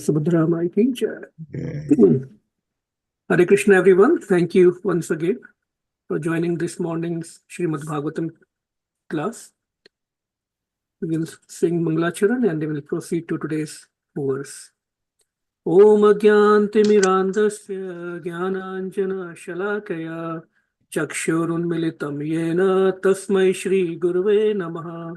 Subhadra Mai ki jai. Yeah. Hare Krishna, everyone. Thank you once again for joining this morning's Srimad Bhagavatam class. We will sing Mangalacharan and we will proceed to today's verse. Om Agyantimirandasya Jnananjana Shalakaya Chakshurunmilitam Yena Tasmai Shri Gurave Namaha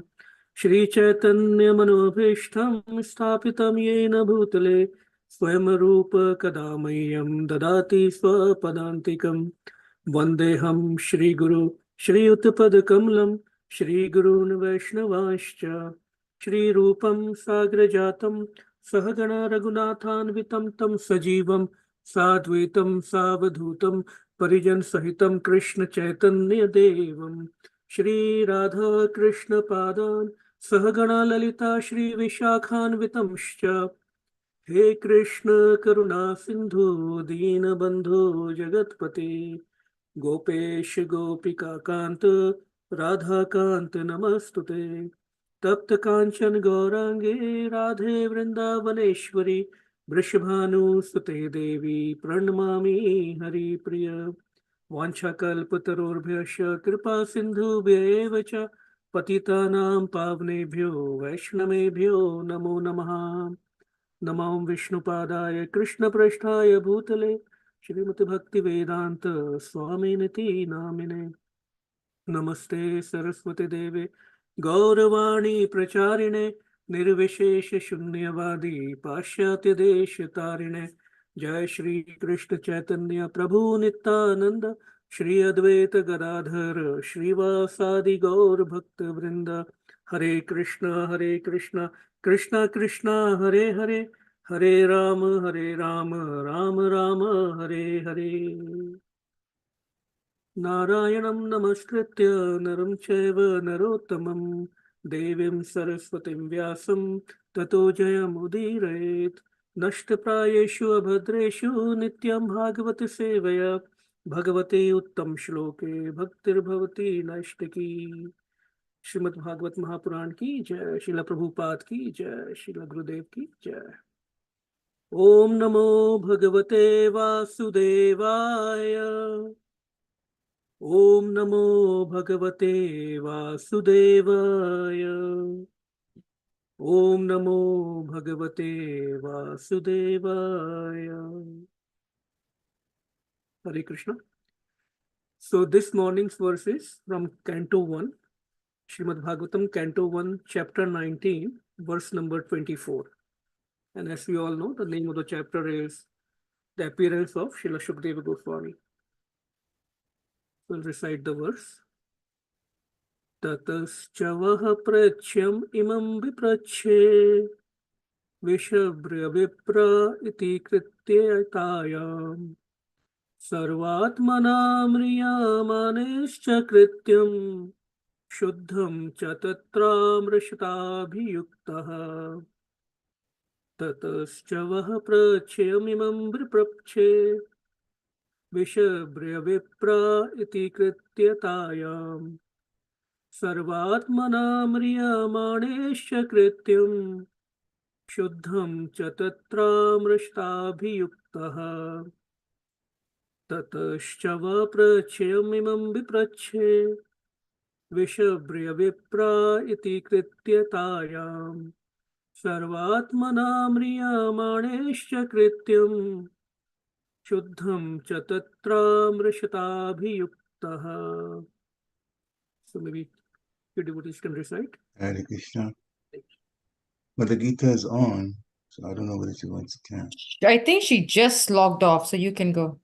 Shri Chaitanya Manobhishtam Sthapitam Yena Bhutale Swayam Rupa Kadamayam Dadati Swapadantikam Vandeham Shri Guru Shri Uttapadakamelam Shri Gurun Vaishnavascha Shri Rupam Sagrajatam Sahagana Raghunathanvitam tam sajivam sadvaitam savadhutam Parijan Sahitam Krishna Chaitanya Devam Shri Radha Krishna Padan Sahagana Lalita Shri Vishakhanvitamscha He Krishna Karuna Sindhu Deenabandhu Jagatpate Gopesh Gopika Kanta Radha Kanta Namastute तप्त कांचन गौरांगे राधे वृंदावनेश्वरी वृषभानुसुते देवी प्रणमामि हरिप्रिय वाञ्छाकल्पतरुर्भ्यश्च कृपा सिन्धुभ्येव च पतितानां पावनेभ्यो वैष्णवेभ्यो नमो नमः। नमो विष्णुपादाय कृष्णप्रेष्ठाय भूतले श्रीमद्भक्तिवेदान्त स्वामिनिति नामिने नमस्ते सरस्वती देवे गौरवाणी प्रचारिणे निर्विशेष शून्यवादी पाश्चात्य देश तारिणे जय श्री कृष्ण चैतन्य प्रभु नित्यानंद श्री अद्वैत गदाधर श्रीवासादि गौर भक्त वृंद हरे कृष्ण कृष्ण कृष्ण हरे हरे हरे राम राम राम हरे हरे नारायणं नमस्कृत्य नरं चैव नरोत्तमं देवीं सरस्वतीं व्यासं ततो जयमुदीरयेत् नष्टप्रायेषु अभद्रेषु नित्यं भागवत सेवया भगवते उत्तम श्लोके भक्तिर्भवति नैष्टिकी। श्रीमद् भागवत महापुराण की जय। श्रील प्रभुपाद की जय। श्रील गुरुदेव की जय। ओम नमो भगवते वासुदेवाय। ओम नमो भगवते वासुदेवाय। ओम नमो भगवते वासुदेवाय। Hare Krishna. So this morning's verse is from Canto 1, Srimad Bhagavatam, Canto 1, Chapter 19, verse number 24. And as we all know, the name of the chapter is The Appearance of Srila Shukadeva Goswami. We'll recite the verse. ततश्च वः प्रच्छम् इमं विप्रच्छे विषभ्रविप्र इति कृत्यतायाम् सर्वात्मना म्रियमाणश्च कृत्यं शुद्धं च तत्रामृषताभियुक्तः ततश्च वः प्रच्छमिमं विप्रच्छे विषभ्रविप्र इति कृत्यतायाम् सर्वात्मना म्रियमाणेश्च कृत्यं शुद्धं च तत्रामृषताभियुक्तः ततश्च वः प्रच्छमिमं विप्रच्छे विषभ्रविप्र इति कृत्यतायाम् सर्वात्मना म्रियमाणेश्च कृत्यं शुद्धं च तत्रामृषताभियुक्तः. So maybe your devotees can recite. Hare Krishna. But the Gita is on, so I don't know whether she wants to count. I think she just logged off, so you can go.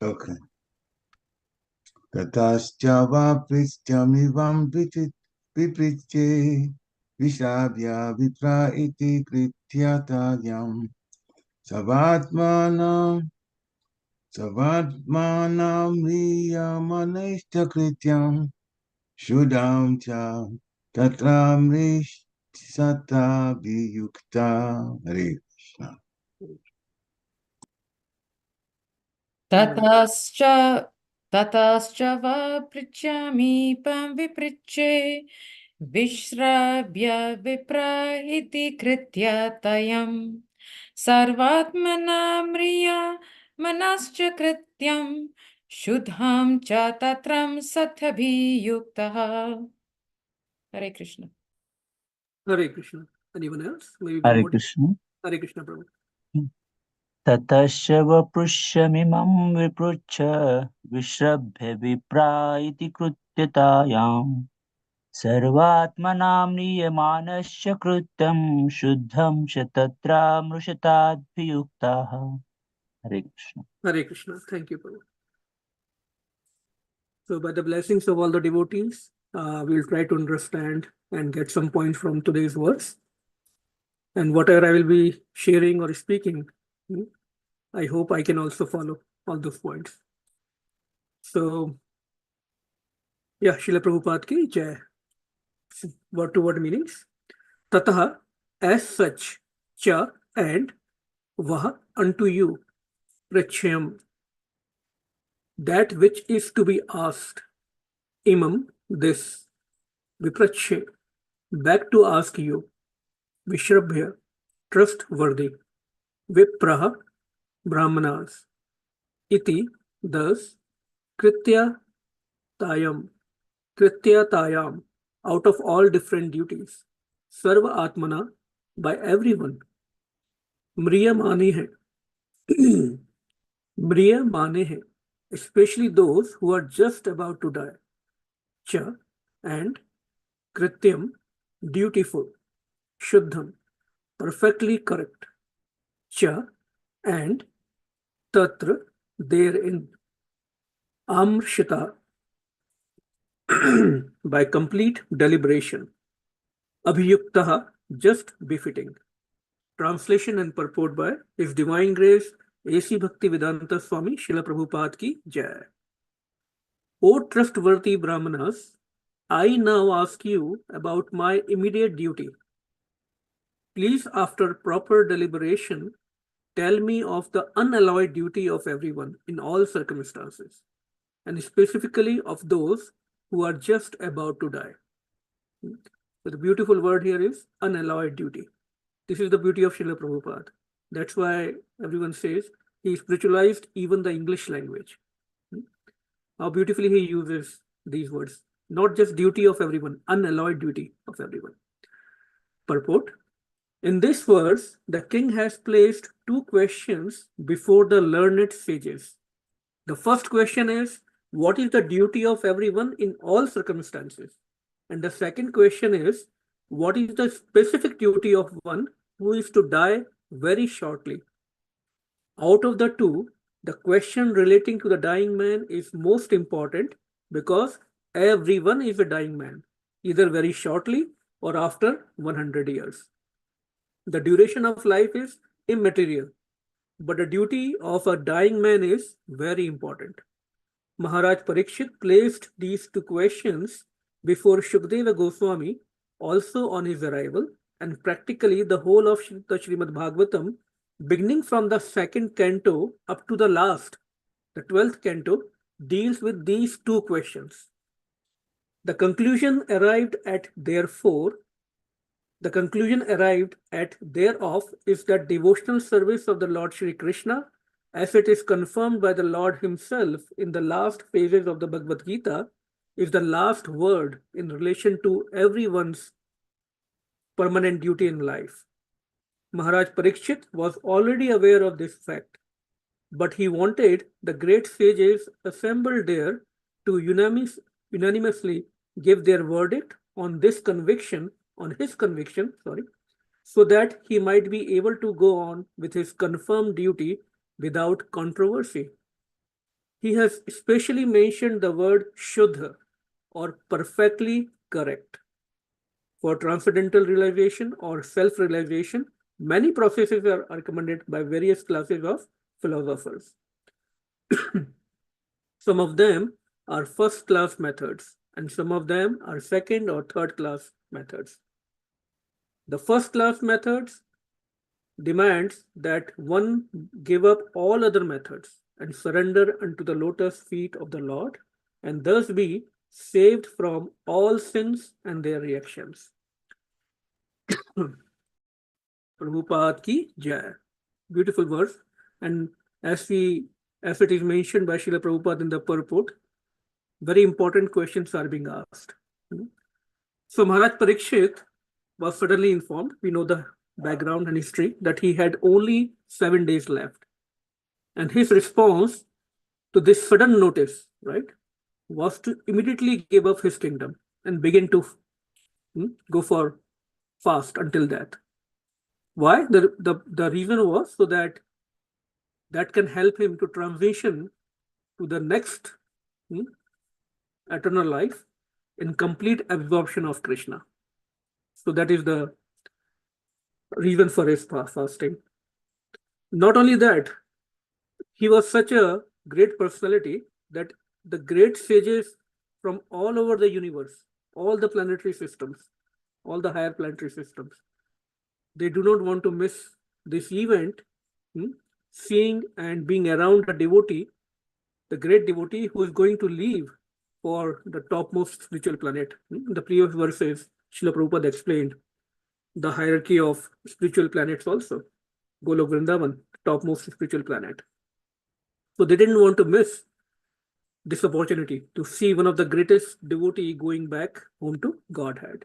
Okay. Tatascha vaprischamivam vipriche vishabhya vipra iti krityatayam savatmanam riyamaneshta krityam Shudam cha tatramrish sata viyukta. Hare Krishna. Tatascha va pritchami pam vipriche vishrabhya vipra iti krityatayam Sarvatmana mriya manascha krityam Shudham cha tatram sathabhi yuktaha. Hare Krishna. Hare Krishna. Anyone else? Maybe Hare Pramod? Krishna. Hare Krishna, Prabhu. ततश्च वपृष्यमिमं विपृच्छ विश्रभ्य विप्रा इति कृत्यतायाम् सर्वात्मनां नीयमानश्च कृत्यं शुद्धं च तत्रामृषताद्भियुक्ताः हरे Krishna Hare Krishna. Thank you, Prabhu. So, by the blessings of all the devotees, we'll try to understand and get some points from today's words. And whatever I will be sharing or speaking, I hope I can also follow all those points. So, yeah, Srila Prabhupada ki jai. Word to word meanings. Tataha, as such, cha, and vaha, unto you, prachyam, that which is to be asked, imam, this, viprachya, back to ask you, vishrabhya, trustworthy, vipraha, brahmanas, iti, thus, kritya tayam, out of all different duties, sarva atmana, by everyone, mriya mani hai, mriya mane hai, especially those who are just about to die, cha, and krityam, dutiful, shuddham, perfectly correct, cha, and tatra, therein, amrshita, by complete deliberation, abhiyuktaha, just befitting. Translation and purport by His Divine Grace A.C. Bhaktivedanta Swami Srila Prabhupada ki Jai. O trustworthy Brahmanas, I now ask you about my immediate duty. Please, after proper deliberation, tell me of the unalloyed duty of everyone in all circumstances, and specifically of those who are just about to die. So the beautiful word here is unalloyed duty. This is the beauty of Srila Prabhupada. That's why everyone says he spiritualized even the English language. How beautifully he uses these words. Not just duty of everyone, unalloyed duty of everyone. Purport. In this verse, the king has placed two questions before the learned sages. The first question is, what is the duty of everyone in all circumstances? And the second question is, what is the specific duty of one who is to die very shortly? Out of the two, the question relating to the dying man is most important because everyone is a dying man, either very shortly or after 100 years. The duration of life is immaterial, but the duty of a dying man is very important. Maharaj Parikshit placed these two questions before Shukdeva Goswami also on his arrival, and practically the whole of the Srimad Bhagavatam, beginning from the second canto up to the last, the 12th canto, deals with these two questions. The conclusion arrived at thereof is that devotional service of the Lord Shri Krishna, as it is confirmed by the Lord himself in the last phases of the Bhagavad Gita, is the last word in relation to everyone's permanent duty in life. Maharaj Parikshit was already aware of this fact, but he wanted the great sages assembled there to unanimously give their verdict on his conviction, so that he might be able to go on with his confirmed duty without controversy. He has specially mentioned the word Shuddha, or perfectly correct. For transcendental realization or self-realization, many processes are recommended by various classes of philosophers. Some of them are first-class methods, and some of them are second or third-class methods. The first-class methods demands that one give up all other methods and surrender unto the lotus feet of the Lord, and thus be saved from all sins and their reactions. Prabhupada ki jai. beautiful verse. And as it is mentioned by Srila Prabhupada in the purport, very important questions are being asked. So Maharaj Parikshit was suddenly informed, we know the background and history, that he had only 7 days left. And his response to this sudden notice, right, was to immediately give up his kingdom and begin to go for fast until death. Why? The reason was so that can help him to transition to the next eternal life in complete absorption of Krishna. So that is the reason for his fasting. Not only that, he was such a great personality that the great sages from all over the universe, all the planetary systems, all the higher planetary systems, they do not want to miss this event, seeing and being around a devotee, the great devotee who is going to leave for the topmost spiritual planet. In the previous verses, Srila Prabhupada explained the hierarchy of spiritual planets also. Golok Vrindavan, topmost spiritual planet. So they didn't want to miss this opportunity to see one of the greatest devotee going back home to Godhead.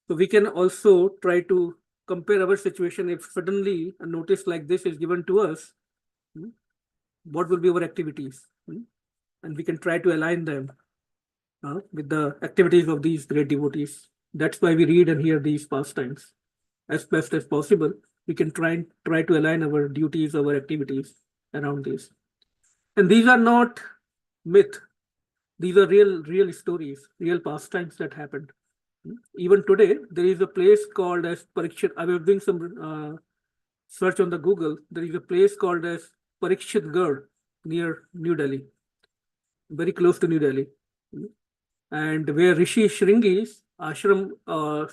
So we can also try to compare our situation. If suddenly a notice like this is given to us, what will be our activities? And we can try to align them with the activities of these great devotees. That's why we read and hear these pastimes. As best as possible, we can try to align our duties, our activities around this. And these are not myth. These are real stories, real pastimes that happened. Even today, there is a place called as Parikshit. I was doing some search on the Google. There is a place called as Parikshitgarh near New Delhi, very close to New Delhi, and where Rishi Shringi's ashram,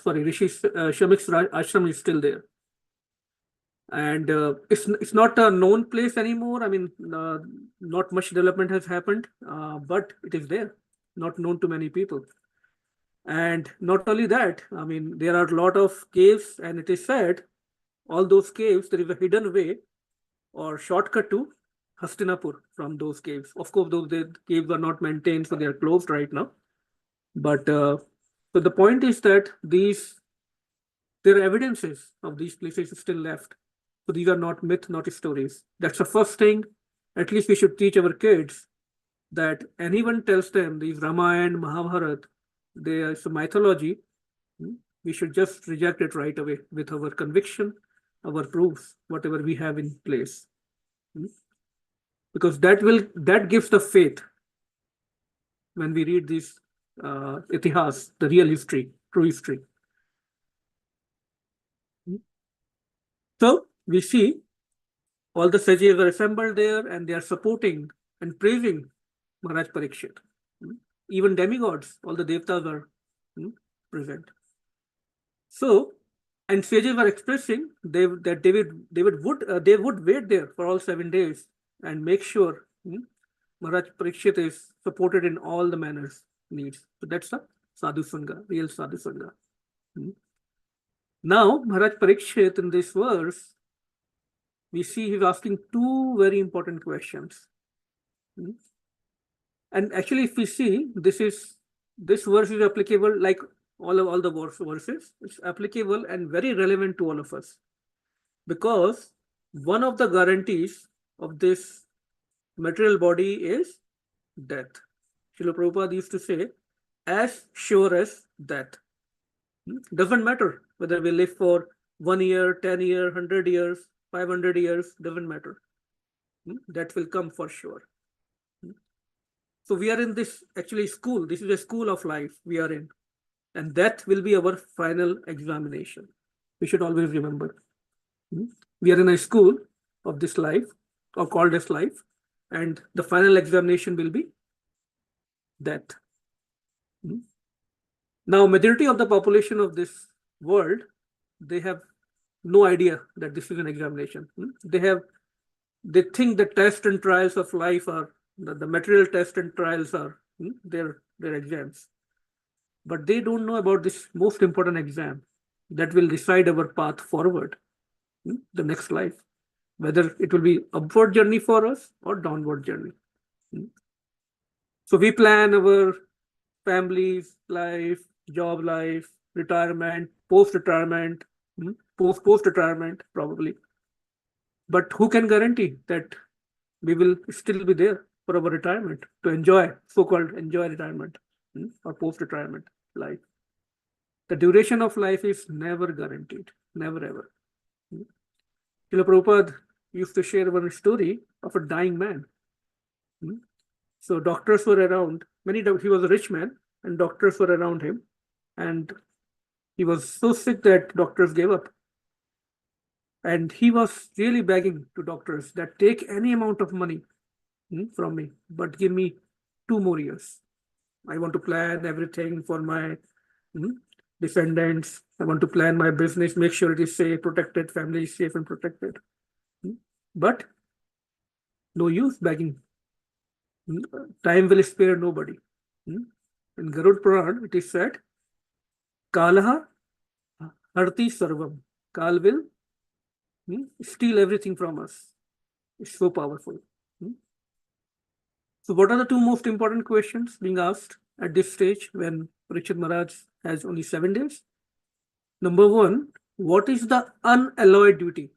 Rishi Shamik's ashram is still there. And it's not a known place anymore. I mean, not much development has happened, but it is there, not known to many people. And not only that, I mean, there are a lot of caves, and it is said all those caves, there is a hidden way or shortcut to Hastinapur from those caves. Of course, those caves are not maintained, so they are closed right now. But so the point is that there are evidences of these places still left. So these are not myth, not stories. That's the first thing. At least we should teach our kids that anyone tells them these Ramayana, Mahabharata, there's a mythology, we should just reject it right away with our conviction, our proofs, whatever we have in place. Because that gives the faith when we read this itihas, the real history, true history. So we see all the sages are assembled there and they are supporting and praising Maharaj Parikshit. Even demigods, all the devtas are present. So, and sages are expressing that they would wait there for all 7 days and make sure Maharaj Parikshit is supported in all the manners needs. So that's the sadhu sangha, real sadhu sangha. Now, Maharaj Parikshit in this verse, we see he's asking 2 very important questions. And actually, if we see, this verse is applicable like all the verses. It's applicable and very relevant to all of us. Because one of the guarantees of this material body is death. Srila Prabhupada used to say, as sure as death. Doesn't matter whether we live for 1 year, 10 years, 100 years, 500 years, doesn't matter. That will come for sure. So we are in this actually school. This is a school of life we are in. And that will be our final examination. We should always remember. We are in a school of this life, or called as life. And the final examination will be death. Now, majority of the population of this world, they have no idea that this is an examination. They think the tests and trials of life are, the material tests and trials are their exams. But they don't know about this most important exam that will decide our path forward. the next life, whether it will be upward journey for us or downward journey. So we plan our family's life, job life, retirement, post-retirement, post-retirement probably. But who can guarantee that we will still be there for our retirement to enjoy, so-called enjoy retirement or post-retirement life? The duration of life is never guaranteed, never ever. Srila Prabhupada used to share one story of a dying man. So doctors were around, he was a rich man, and doctors were around him. And he was so sick that doctors gave up. And he was really begging to doctors that take any amount of money from me, but give me 2 more years. I want to plan everything for my descendants. I want to plan my business, make sure it is safe, protected, family is safe and protected. But no use begging. Time will spare nobody. In Garud Puran, it is said, Kalaha harti sarvam. Kal will steal everything from us. It's so powerful. So what are the 2 most important questions being asked at this stage when Parikshit Maharaj has only 7 days? Number 1, what is the unalloyed duty?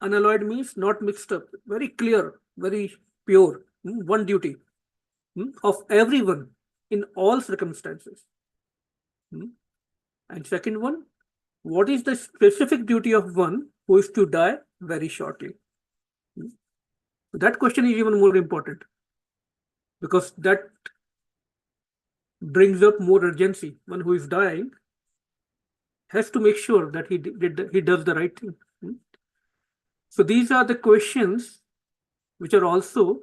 Unalloyed means not mixed up, very clear, very pure, one duty of everyone in all circumstances. And second one, what is the specific duty of one who is to die very shortly? That question is even more important because that brings up more urgency. One who is dying has to make sure that he does the right thing. So these are the questions which are also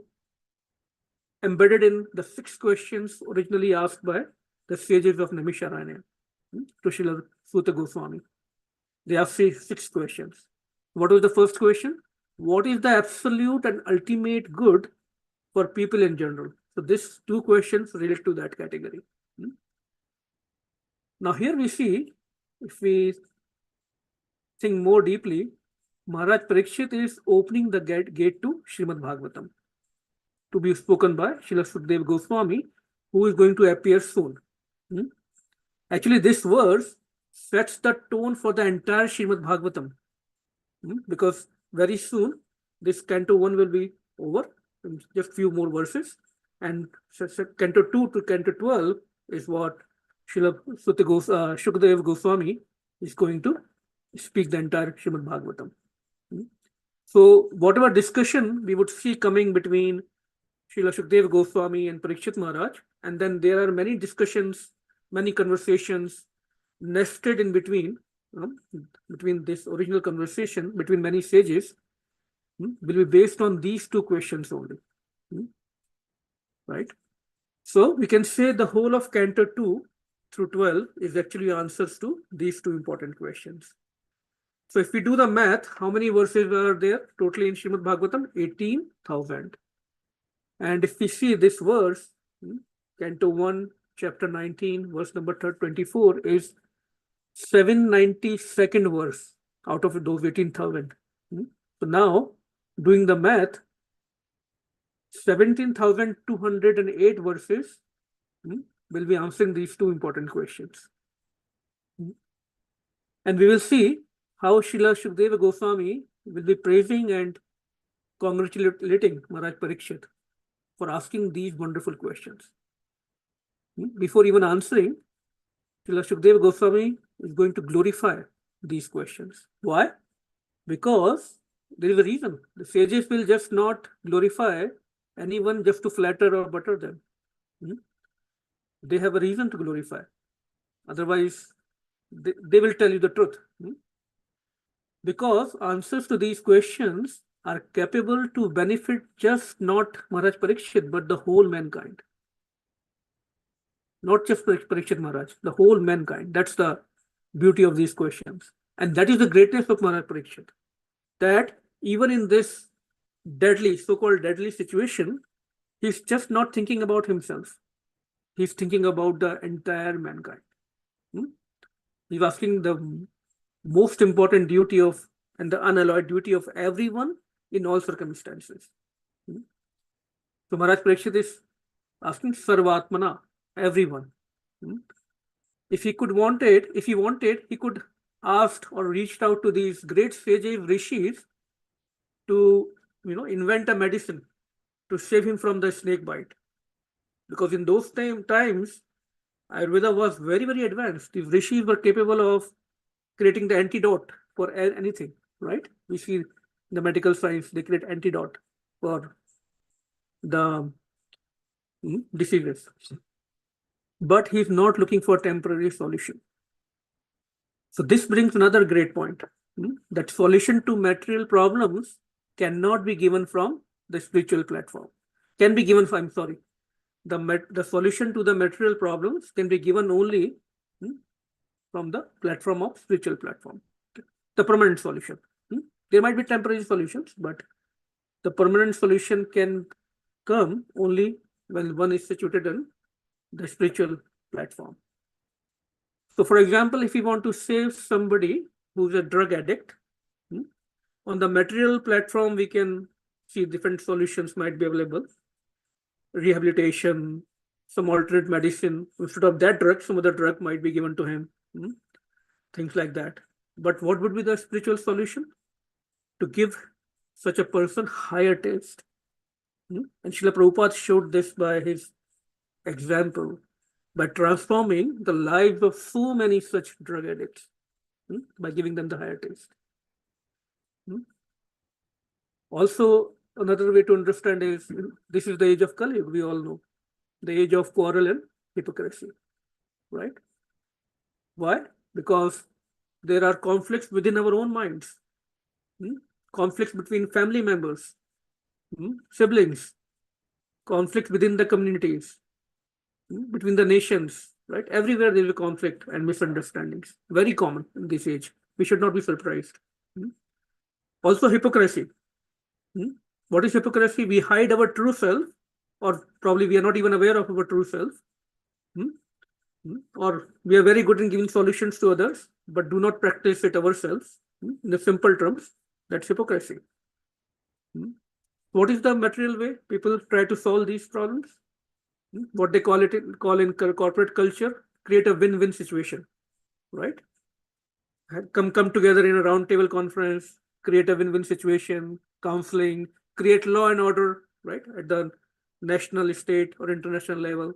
embedded in the 6 questions originally asked by the sages of Naimisharanya to Srila Suta Goswami. They asked 6 questions. What was the first question? What is the absolute and ultimate good for people in general? So these 2 questions relate to that category. Now here we see, if we think more deeply, Maharaj Parikshit is opening the gate to Srimad Bhagavatam to be spoken by Srila Sukadeva Goswami, who is going to appear soon. Actually, this verse sets the tone for the entire Srimad Bhagavatam because very soon this Canto 1 will be over, in just few more verses, and Canto 2 to Canto 12 is what Srila Sukadeva Goswami is going to speak the entire Srimad Bhagavatam. So whatever discussion we would see coming between Srila Sukadeva Goswami and Parikshit Maharaj, and then there are many discussions, many conversations nested in between, between this original conversation between many sages, will be based on these 2 questions only. Right? So we can say the whole of Canto 2 through 12 is actually answers to these 2 important questions. So if we do the math, how many verses are there totally in Srimad Bhagavatam? 18,000. And if we see this verse, Canto 1, chapter 19, verse number 24 is 792nd verse out of those 18,000. So now, doing the math, 17,208 verses will be answering these 2 important questions. And we will see how Srila Sukadeva Goswami will be praising and congratulating Maharaj Parikshit for asking these wonderful questions. Before even answering, Srila Sukadeva Goswami is going to glorify these questions. Why? Because there is a reason. The sages will just not glorify anyone just to flatter or butter them. They have a reason to glorify. Otherwise, they will tell you the truth. Because answers to these questions are capable to benefit just not Maharaj Parikshit, but the whole mankind. Not just Parikshit Maharaj, the whole mankind. That's the beauty of these questions. And that is the greatness of Maharaj Parikshit. That even in this deadly, so-called deadly situation, he's just not thinking about himself. He's thinking about the entire mankind. He's asking the most important duty of and the unalloyed duty of everyone in all circumstances. So Maharaj Parikshit is asking Sarvatmana, everyone. If he wanted, he could ask or reached out to these great sages, rishis, to invent a medicine to save him from the snake bite. Because in those times, Ayurveda was very, very advanced. These rishis were capable of creating the antidote for anything, right? We see in the medical science, they create antidote for the diseases. But he's not looking for temporary solution. So this brings another great point, that solution to material problems cannot be given from the spiritual platform. Can be given from, the solution to the material problems can be given only from the platform of spiritual platform. The permanent solution. There might be temporary solutions, but the permanent solution can come only when one is situated in the spiritual platform. So for example, if you want to save somebody who's a drug addict, on the material platform, we can see different solutions might be available. Rehabilitation, some alternate medicine. Instead of that drug, some other drug might be given to him. Things like that. But what would be the spiritual solution? To give such a person higher taste. And Srila Prabhupada showed this by his example, by transforming the lives of so many such drug addicts, by giving them the higher taste. Also, another way to understand is, this is the age of Kali, we all know, the age of quarrel and hypocrisy, right? Why? Because there are conflicts within our own minds, conflicts between family members, siblings, conflicts within the communities, between the nations, right? Everywhere there is a conflict and misunderstandings. Very common in this age. We should not be surprised. Also, hypocrisy. What is hypocrisy? We hide our true self, or probably we are not even aware of our true self. Or we are very good in giving solutions to others, but do not practice it ourselves. In the simple terms, that's hypocrisy. What is the material way people try to solve these problems? What they call in corporate culture, create a win-win situation, right? Come together in a roundtable conference, create a win-win situation, counseling, create law and order, right, at the national, state, or international level.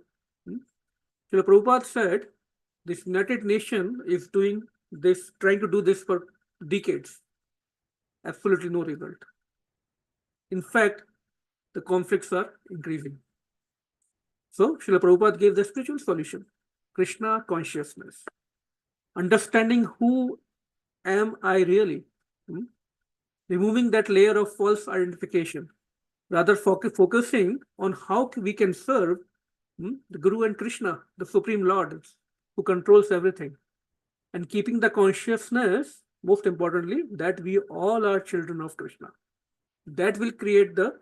So Prabhupada said, this United Nation is doing this, trying to do this for decades. Absolutely no result. In fact, the conflicts are increasing. So Srila Prabhupada gave the spiritual solution, Krishna consciousness. Understanding who am I really? Removing that layer of false identification, rather focusing on how we can serve the Guru and Krishna, the Supreme Lord, who controls everything. And keeping the consciousness, most importantly, that we all are children of Krishna. That will create the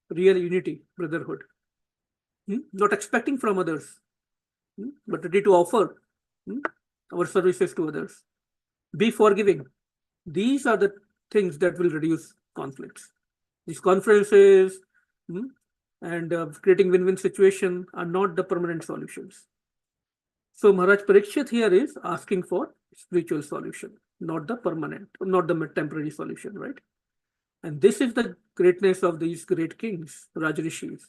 real unity, brotherhood. Not expecting from others, but ready to offer our services to others. Be forgiving. These are the things that will reduce conflicts. These conferences and creating win-win situation are not the permanent solutions. So Maharaj Parikshit here is asking for spiritual solution, not the permanent, not the temporary solution, right? And this is the greatness of these great kings, Rajarishis.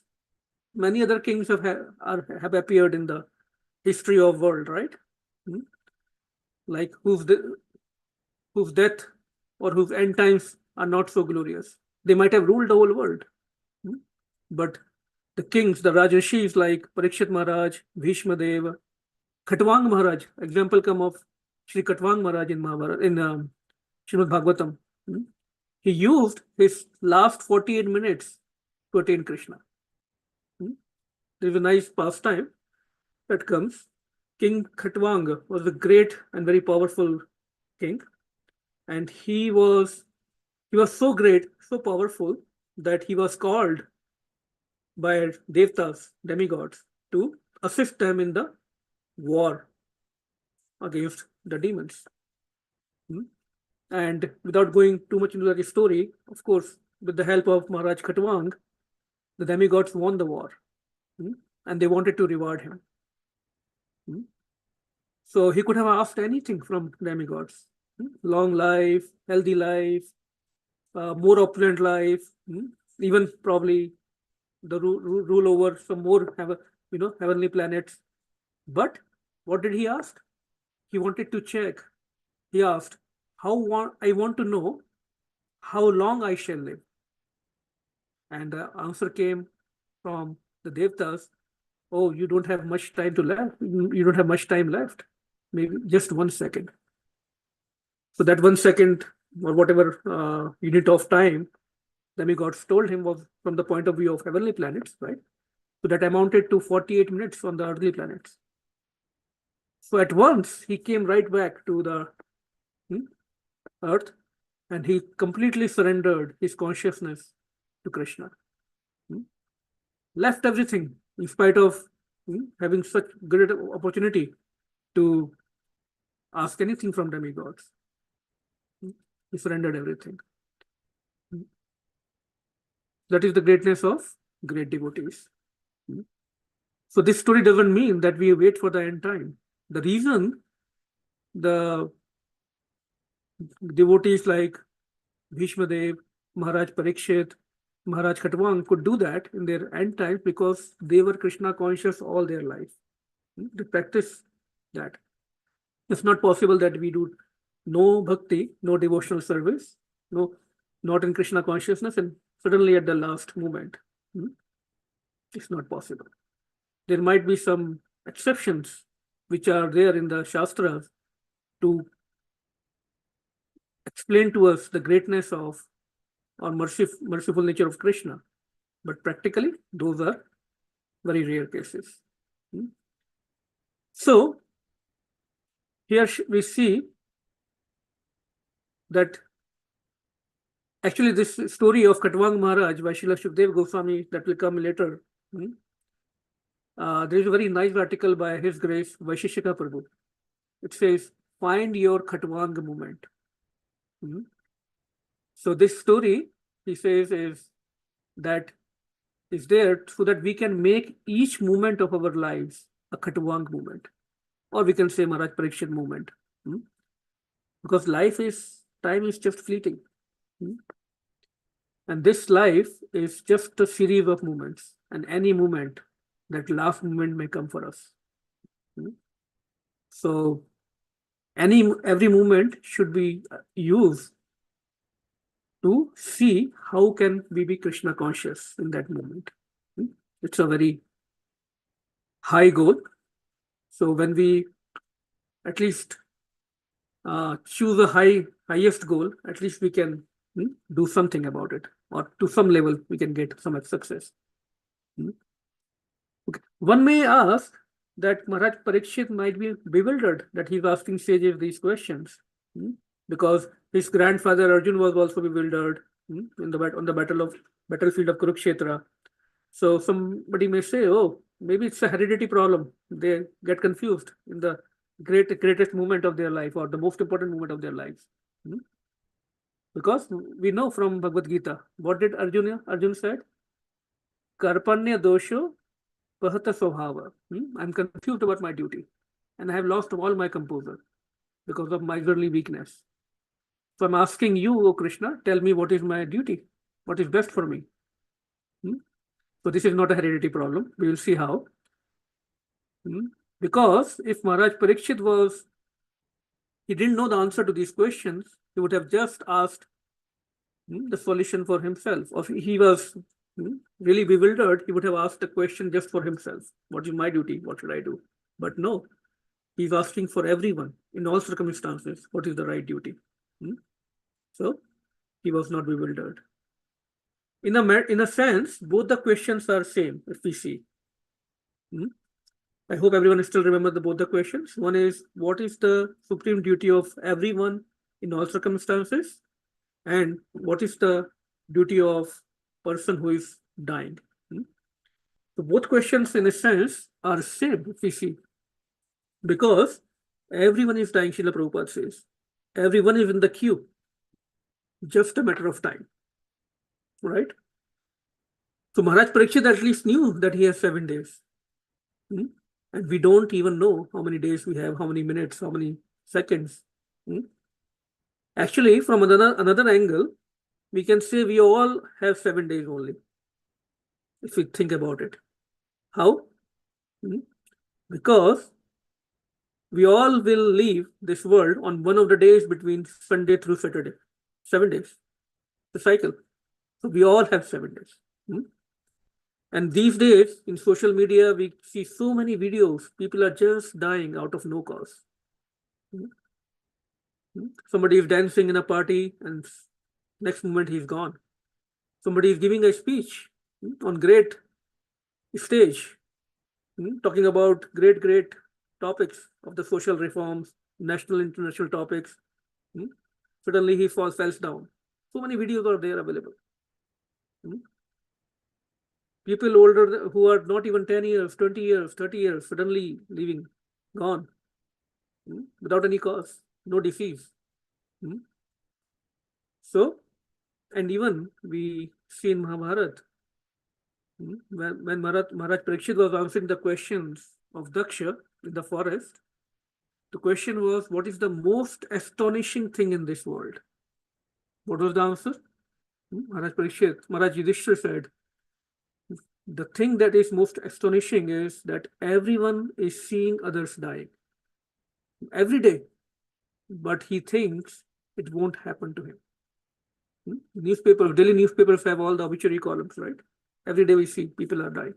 Many other kings have appeared in the history of world, right? Like whose death or whose end times are not so glorious. They might have ruled the whole world, but the kings, the Rajarishis like Parikshit Maharaj, Bhishma Deva, Khatwang Maharaj, example come of Sri Khatwang Maharaj in Mahabharata, in Srimad Bhagavatam. He used his last 48 minutes to attain Krishna. There's a nice pastime that comes. King Khatwang was a great and very powerful king. And he was so great, so powerful, that he was called by Devtas, demigods, to assist them in the war against the demons. And without going too much into the story, of course, with the help of Maharaj Khatwang, the demigods won the war, and they wanted to reward him. So he could have asked anything from demigods: long life, healthy life, more opulent life, even probably the rule over some more heavenly planets. But what did he ask? He wanted to check. He asked, I want to know how long I shall live. And the answer came from the Devtas: oh, you don't have much time to left. You don't have much time left. Maybe just 1 second. So that 1 second or whatever unit of time demigods told him was from the point of view of heavenly planets, right? So that amounted to 48 minutes on the earthly planets. So at once he came right back to the earth, and he completely surrendered his consciousness to Krishna. Left everything in spite of having such great opportunity to ask anything from demigods. He surrendered everything. That is the greatness of great devotees. So this story doesn't mean that we wait for the end time. The reason the devotees like Bhishma Dev, Maharaj Parikshit, Maharaj Khatwang could do that in their end times because they were Krishna conscious all their life. They practice that. It's not possible that we do no bhakti, no devotional service, no, not in Krishna consciousness, and suddenly at the last moment. It's not possible. There might be some exceptions which are there in the Shastras to explain to us the greatness of or merciful nature of Krishna. But practically, those are very rare cases. So, here we see that actually this story of Khatwang Maharaj by Srila Shukdev Goswami that will come later. There is a very nice article by His Grace Vaisheshika Prabhu. It says, find your Khatwang moment. So this story, he says, is there so that we can make each moment of our lives a Khatwang moment, or we can say Maharaj Parikshit moment. Because time is just fleeting. And this life is just a series of moments, and any moment, that last moment may come for us. So every moment should be used to see how can we be Krishna conscious in that moment. It's a very high goal. So when we at least choose a highest goal, at least we can do something about it, or to some level we can get some success. Okay. One may ask that Maharaj Parikshit might be bewildered that he's asking sages these questions, because his grandfather Arjun was also bewildered on the battlefield of Kurukshetra. So somebody may say, oh, maybe it's a heredity problem. They get confused in the greatest moment of their life, or the most important moment of their lives. Because we know from Bhagavad Gita, what did Arjun said? Karpanya dosho pahata svabhava. I'm confused about my duty, and I have lost all my composure because of miserly weakness. So I'm asking you, O Krishna, tell me what is my duty, what is best for me. So this is not a heredity problem. We will see how. Because if Maharaj Parikshit he didn't know the answer to these questions, he would have just asked the solution for himself. Or if he was really bewildered, he would have asked a question just for himself. What is my duty? What should I do? But no, he's asking for everyone in all circumstances, what is the right duty. So he was not bewildered. In a sense, both the questions are same, if we see. I hope everyone still remember both the questions. One is, what is the supreme duty of everyone in all circumstances? And what is the duty of person who is dying? So both questions, in a sense, are same, if we see. Because everyone is dying, Srila Prabhupada says. Everyone is in the queue. just a matter of time, right? So Maharaj Parikshit at least knew that he has 7 days. And we don't even know how many days we have, how many minutes, how many seconds. Actually, from another angle, we can say we all have 7 days only, if we think about it. How? Because we all will leave this world on one of the days between Sunday through Saturday. 7 days, the cycle. So we all have 7 days. And these days in social media, we see so many videos. People are just dying out of no cause. Somebody is dancing in a party and next moment he's gone. Somebody is giving a speech on great stage, talking about great topics of the social reforms, national, international topics. Suddenly he falls down. So many videos are there available. People older who are not even 10 years, 20 years, 30 years, suddenly leaving, gone, without any cause, no disease. So, and even we see in Mahabharata, when Maharaj Parikshit was answering the questions of Daksha in the forest, the question was, what is the most astonishing thing in this world? What was the answer? Maharaj Yudhishthira said, the thing that is most astonishing is that everyone is seeing others dying every day, but he thinks it won't happen to him. Newspapers, daily newspapers have all the obituary columns, right? Every day we see people are dying.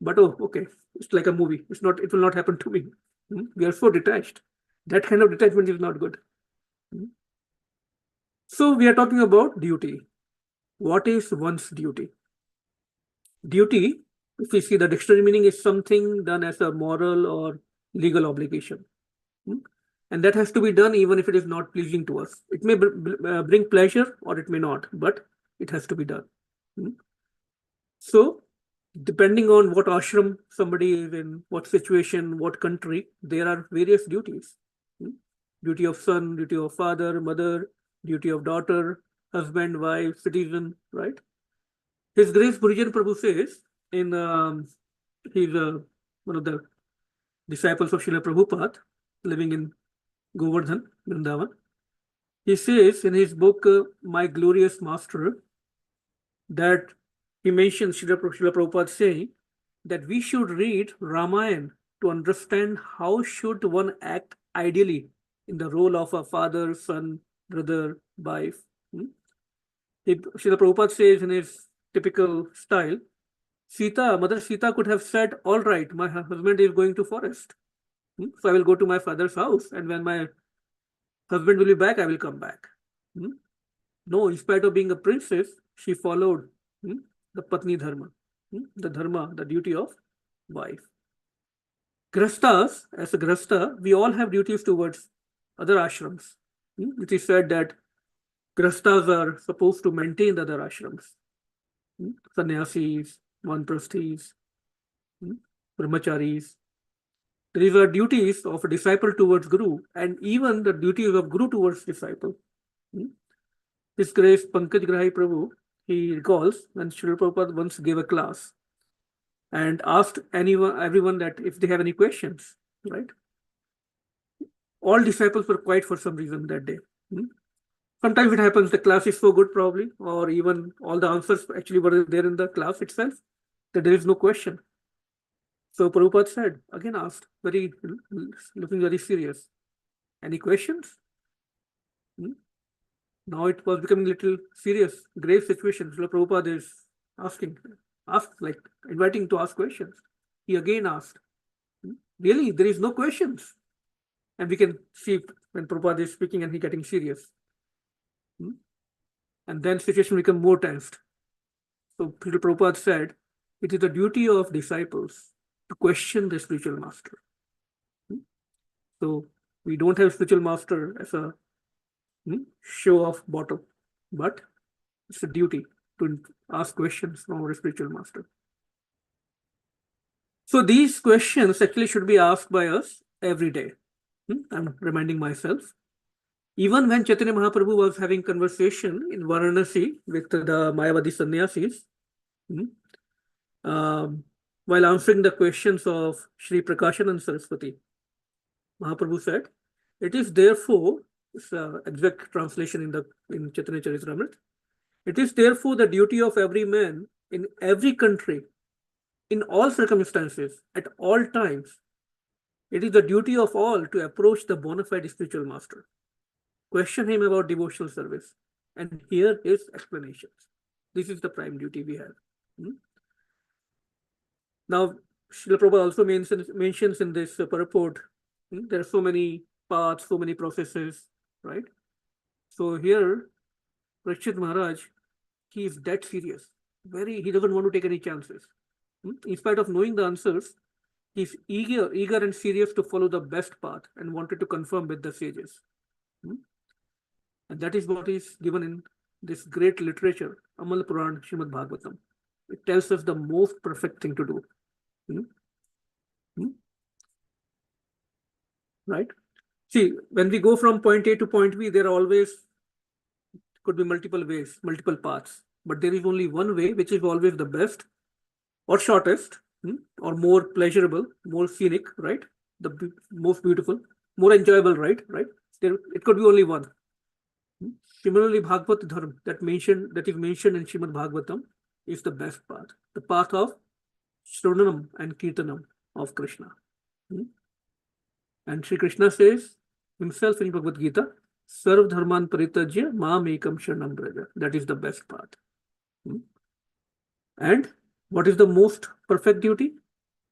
But oh, okay, it's like a movie. It will not happen to me. We are so detached. That kind of detachment is not good. So we are talking about duty. What is one's duty? Duty, if we see the dictionary meaning, is something done as a moral or legal obligation. And that has to be done even if it is not pleasing to us. It may bring pleasure or it may not, but it has to be done. So, depending on what ashram somebody is in, what situation, what country, there are various duties. Duty of son, duty of father, mother, duty of daughter, husband, wife, citizen, right? His Grace Gurujan Prabhu says, he's one of the disciples of Srila Prabhupada, living in Govardhan, Vrindavan. He says in his book, My Glorious Master, that he mentions Srila Prabhupada saying that we should read Ramayana to understand how should one act ideally in the role of a father, son, brother, wife. Srila Prabhupada says in his typical style, Mother Sita could have said, all right, my husband is going to forest. So I will go to my father's house, and when my husband will be back, I will come back. No, in spite of being a princess, she followed the Patni Dharma, the duty of wife. Grastas, as a Grasta, we all have duties towards other ashrams. It is said that Grastas are supposed to maintain the other ashrams. Sannyasis, Vanprasthis, Brahmacharis. These are duties of a disciple towards Guru, and even the duties of Guru towards disciple. His Grace Pankaj Grahi Prabhu, he recalls when Srila Prabhupada once gave a class and asked everyone that if they have any questions, right? All disciples were quiet for some reason that day. Sometimes it happens the class is so good probably, or even all the answers actually were there in the class itself, that there is no question. So Prabhupada said, again asked, looking very serious, any questions? Now it was becoming a little serious, grave situation. So Prabhupada is like inviting to ask questions. He again asked, really, there is no questions. And we can see when Prabhupada is speaking and he getting serious. And then situation become more tensed. So Prabhupada said, it is the duty of disciples to question the spiritual master. So we don't have spiritual master as a show off bottom, but it's a duty to ask questions from our spiritual master. So these questions actually should be asked by us every day. I'm reminding myself. Even when Chaitanya Mahaprabhu was having conversation in Varanasi with the Mayavadi sannyasis, while answering the questions of Sri Prakashanand Saraswati, Mahaprabhu said, "It is therefore," it's exact translation in Chaitanya Charitamrita, "it is therefore the duty of every man in every country, in all circumstances, at all times. It is the duty of all to approach the bona fide spiritual master, question him about devotional service, and hear his explanations. This is the prime duty we have." Now, Srila Prabhupada also mentions in this purport, there are so many paths, so many processes, right? So here, Parikshit Maharaj, he is dead serious. He doesn't want to take any chances. In spite of knowing the answers, he's eager and serious to follow the best path and wanted to confirm with the sages. And that is what is given in this great literature, Amal Puran, Srimad Bhagavatam. It tells us the most perfect thing to do. Right? See, when we go from point A to point B, there are always could be multiple ways, multiple paths, but there is only one way, which is always the best or shortest, or more pleasurable, more scenic, right? The most beautiful, more enjoyable, right? It could be only one. Similarly, Bhagavad Dharma that is mentioned in Srimad Bhagavatam is the best path, the path of Shravanam and Kirtanam of Krishna. And Sri Krishna says himself in Bhagavad Gita, Sarv Dharman Paritajya Mam Ekam Sharanam Braja. That is the best path. And what is the most perfect duty?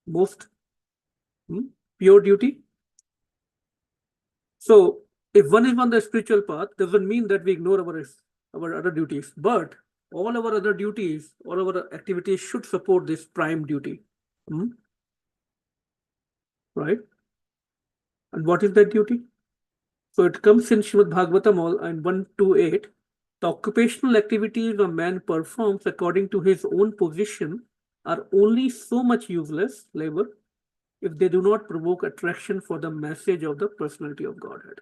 Most pure duty? So, if one is on the spiritual path, doesn't mean that we ignore our other duties, but all our other duties, all our activities should support this prime duty. Right? And what is that duty? So it comes in Srimad Bhagavatam and 128. The occupational activities a man performs according to his own position are only so much useless labor if they do not provoke attraction for the message of the personality of Godhead.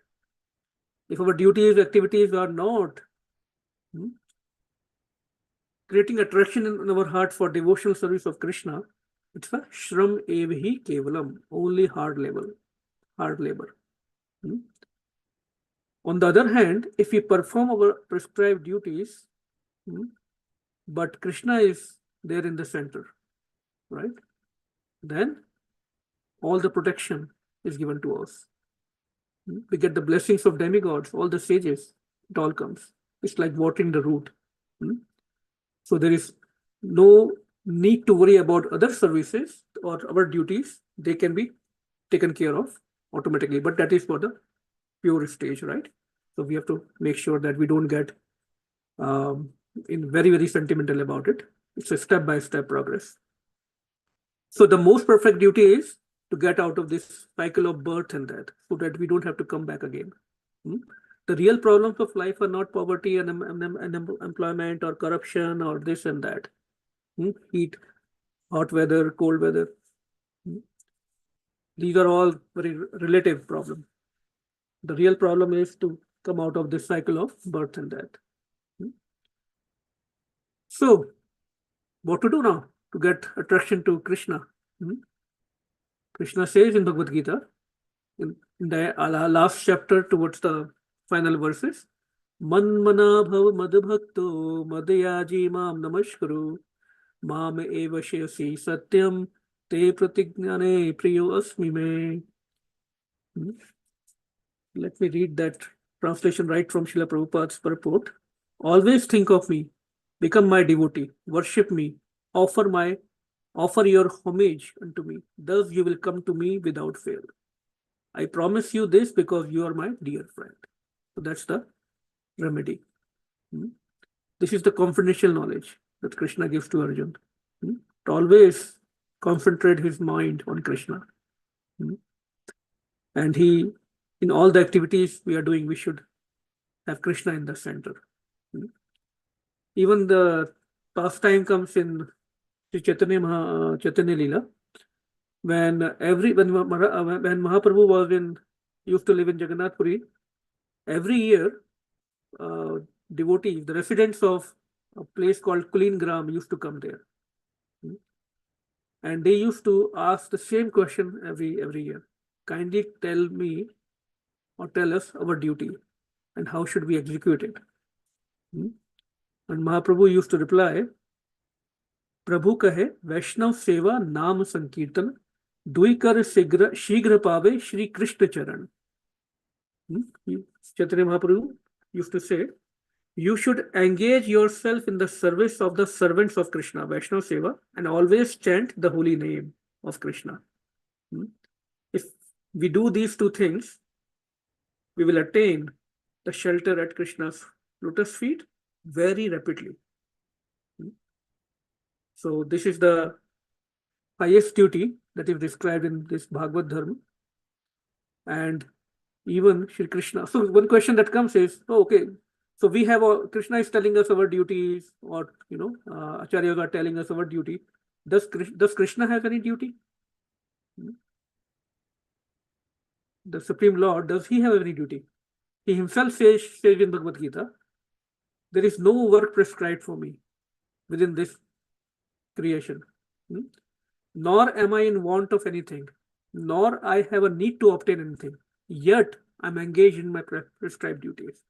If our duties, activities are not creating attraction in our heart for devotional service of Krishna, it's a shram evahi kevalam, only hard labor. On the other hand, if we perform our prescribed duties, but Krishna is there in the center, right? Then all the protection is given to us. We get the blessings of demigods, all the sages, it all comes. It's like watering the root. So there is no need to worry about other services or our duties. They can be taken care of automatically, but that is for the pure stage, right? So we have to make sure that we don't get in very, very sentimental about it. It's a step-by-step progress. So the most perfect duty is to get out of this cycle of birth and death so that we don't have to come back again. The real problems of life are not poverty and unemployment or corruption or this and that. Heat, hot weather, cold weather. These are all very relative problems. The real problem is to come out of this cycle of birth and death. So, what to do now to get attraction to Krishna? Krishna says in Bhagavad Gita, in the last chapter towards the final verses, Manmana bhav madbhakto madyaji mam namaskuru mam eva shayasi satyam te pratignane priyo asmi me. Let me read that translation right from Srila Prabhupada's purport. Always think of me, become my devotee, worship me, offer your homage unto me. Thus you will come to me without fail. I promise you this because you are my dear friend. So that's the remedy. This is the confidential knowledge that Krishna gives to Arjuna. To always concentrate his mind on Krishna. And in all the activities we are doing, we should have Krishna in the center. Even the pastime comes in Chaitanya Leela, when Mahaprabhu used to live in Jagannath Puri, every year, devotees, the residents of a place called Kulingram used to come there. And they used to ask the same question every year. Kindly tell me or tell us our duty and how should we execute it. And Mahaprabhu used to reply, प्रभु कहे वैष्णव सेवा नाम संकीर्तन दुई कर शीघ्र पावे Shri Krishna Charan. Chaitanya Mahaprabhu used to say, you should engage yourself in the service of the servants of Krishna, Vaishnava Seva, and always chant the holy name of Krishna. If we do these two things, we will attain the shelter at Krishna's lotus feet very rapidly. So this is the highest duty that is described in this Bhagavad Dharma. And even Shri Krishna. So one question that comes is, oh, okay, so we have, Krishna is telling us our duties, or, Acharyas are telling us our duty. Does Krishna have any duty? The Supreme Lord, does he have any duty? He himself says in Bhagavad Gita, there is no work prescribed for me within this creation. Nor am I in want of anything, nor I have a need to obtain anything. Yet I'm engaged in my prescribed duties.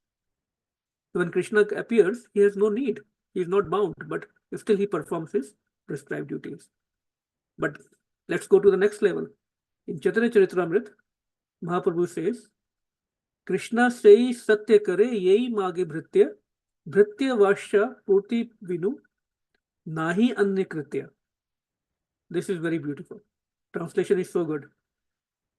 When Krishna appears, he has no need. He is not bound, but still he performs his prescribed duties. But let's go to the next level. In Chaitanya Charitamrita, Mahaprabhu says, Krishna sei satya kare yei mage bhritya vasya purti vinu nahi anya kritya. This is very beautiful. Translation is so good.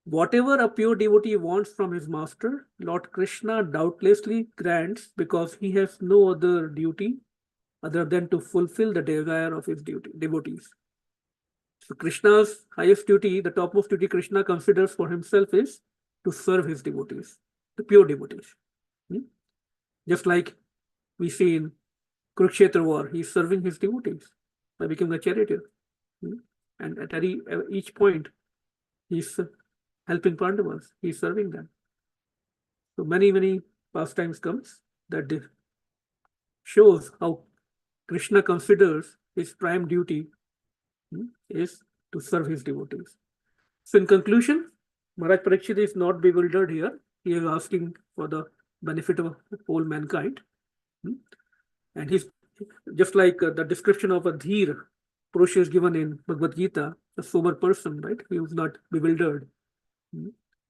Whatever a pure devotee wants from his master, Lord Krishna doubtlessly grants, because he has no other duty other than to fulfill the desire of his devotees. So Krishna's highest duty, the topmost duty Krishna considers for himself, is to serve his devotees, the pure devotees. Just like we see in Kurukshetra war, he is serving his devotees by becoming a charioteer. And at each point, he is helping Pandavas, he is serving them. So many pastimes comes that shows how Krishna considers his prime duty is to serve his devotees. So in conclusion, Maharaj Parikshit is not bewildered here. He is asking for the benefit of whole mankind. And he's just like the description of a Dhira Purusha is given in Bhagavad Gita, a sober person, right? He was not bewildered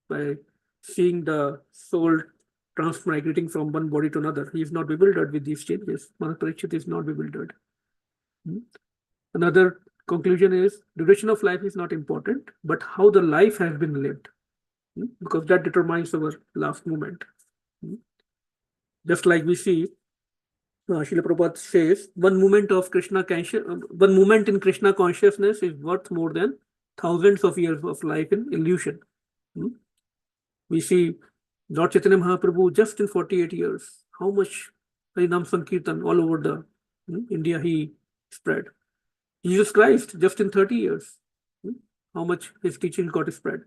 by seeing the soul transmigrating from one body to another. He is not bewildered with these changes. Maharaj Parikshit is not bewildered. Another conclusion is duration of life is not important, but how the life has been lived, because that determines our last moment. Just like we see, Srila Prabhupada says, one moment in Krishna consciousness is worth more than thousands of years of life in illusion. We see Lord Chaitanya Mahaprabhu just in 48 years, how much Harinam Sankirtan all over the India he spread. Jesus Christ, just in 30 years, how much his teaching got spread.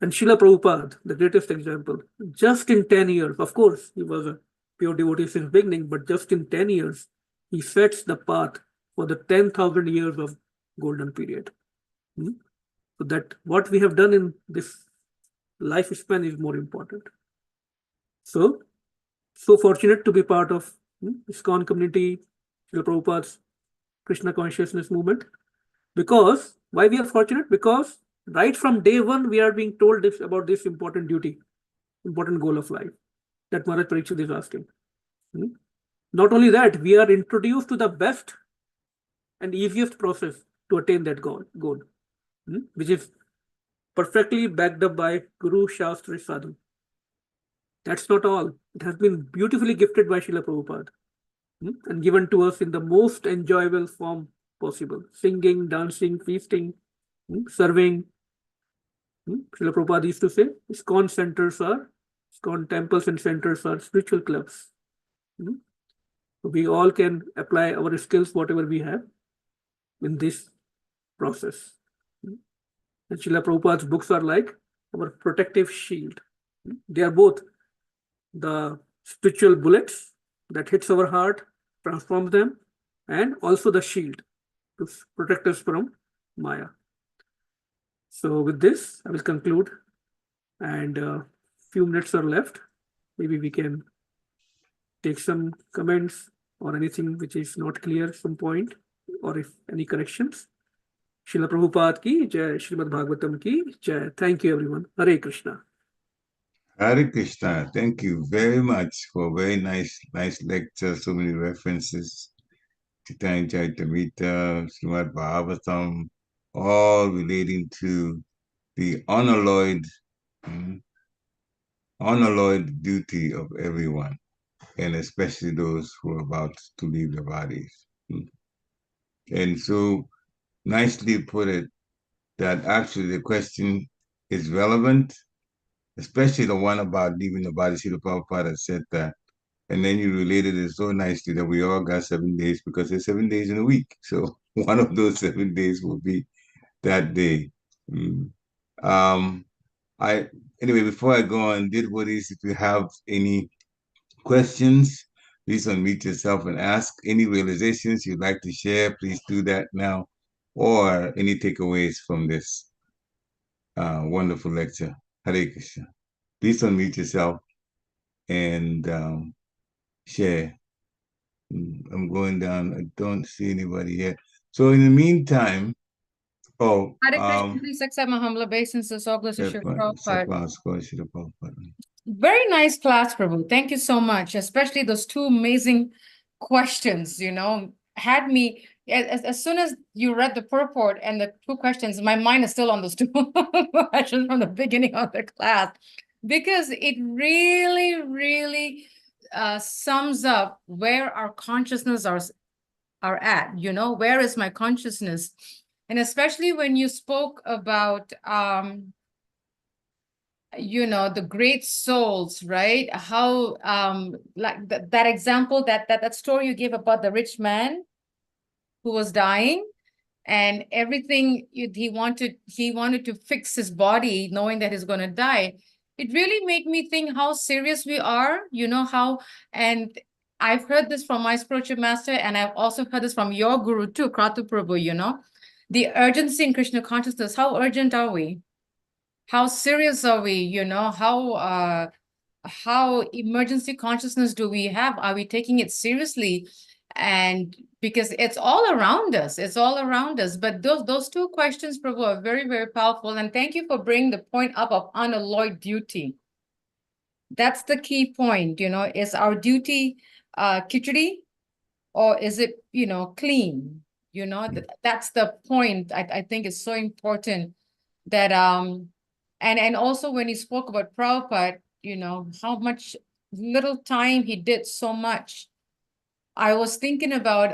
And Srila Prabhupada, the greatest example, just in 10 years, of course, he was a pure devotee since beginning, but just in 10 years, he sets the path for the 10,000 years of golden period. So that what we have done in this lifespan is more important. So fortunate to be part of ISKCON community, Srila Prabhupada's Krishna consciousness movement. Because, why we are fortunate? Because right from day one, we are being told about this important duty, important goal of life that Maharaj Parikshit is asking. Not only that, we are introduced to the best and easiest process to attain that goal, which is perfectly backed up by Guru, Shastra, Sadhu. That's not all. It has been beautifully gifted by Srila Prabhupada and given to us in the most enjoyable form possible. Singing, dancing, feasting, serving. Srila Prabhupada used to say, ISKCON temples and centers are spiritual clubs. We all can apply our skills, whatever we have, in this process. And Srila Prabhupada's books are like our protective shield. They are both the spiritual bullets that hits our heart, transforms them, and also the shield to protect us from Maya. So with this, I will conclude, and few minutes are left. Maybe we can take some comments or anything which is not clear, some point, or if any corrections. Srila Prabhupada ki jai, Srimad Bhagavatam ki jai. Thank you, everyone. Hare Krishna. Hare Krishna. Thank you very much for a very nice lecture. So many references. Chaitanya Charitamrita, Srimad Bhagavatam, all relating to the unalloyed duty of everyone, and especially those who are about to leave their bodies. And so nicely put it that actually the question is relevant, especially the one about leaving the body. Srila Prabhupada said that. And then you related it so nicely that we all got 7 days because there's 7 days in a week. So one of those 7 days will be that day. Anyway, before I go on, if you have any questions, please unmute yourself and ask. Any realizations you'd like to share, please do that now, or any takeaways from this wonderful lecture. Hare Krishna. Please unmute yourself and share. I'm going down. I don't see anybody here. So in the meantime, Hare Krishna, please accept my humble obeisances. All glories to Srila Prabhupada. Very nice class, Prabhu. Thank you so much, especially those two amazing questions, had me, as soon as you read the purport and the two questions, my mind is still on those two questions from the beginning of the class, because it really, really sums up where our consciousness are at, where is my consciousness? And especially when you spoke about the great souls, right? How like that example, that story you gave about the rich man who was dying, and everything he wanted to fix his body knowing that he's going to die. It really made me think how serious we are, and I've heard this from my spiritual master, and I've also heard this from your guru too, Kratu Prabhu, the urgency in Krishna consciousness. How urgent are we? How serious are we? How emergency consciousness do we have? Are we taking it seriously? And because it's all around us, But those two questions, Prabhu, are very, very powerful. And thank you for bringing the point up of unalloyed duty. That's the key point, is our duty khichdi, or is it, clean? That's the point I think is so important, that and also when he spoke about Prabhupada, how much little time he did so much. I was thinking about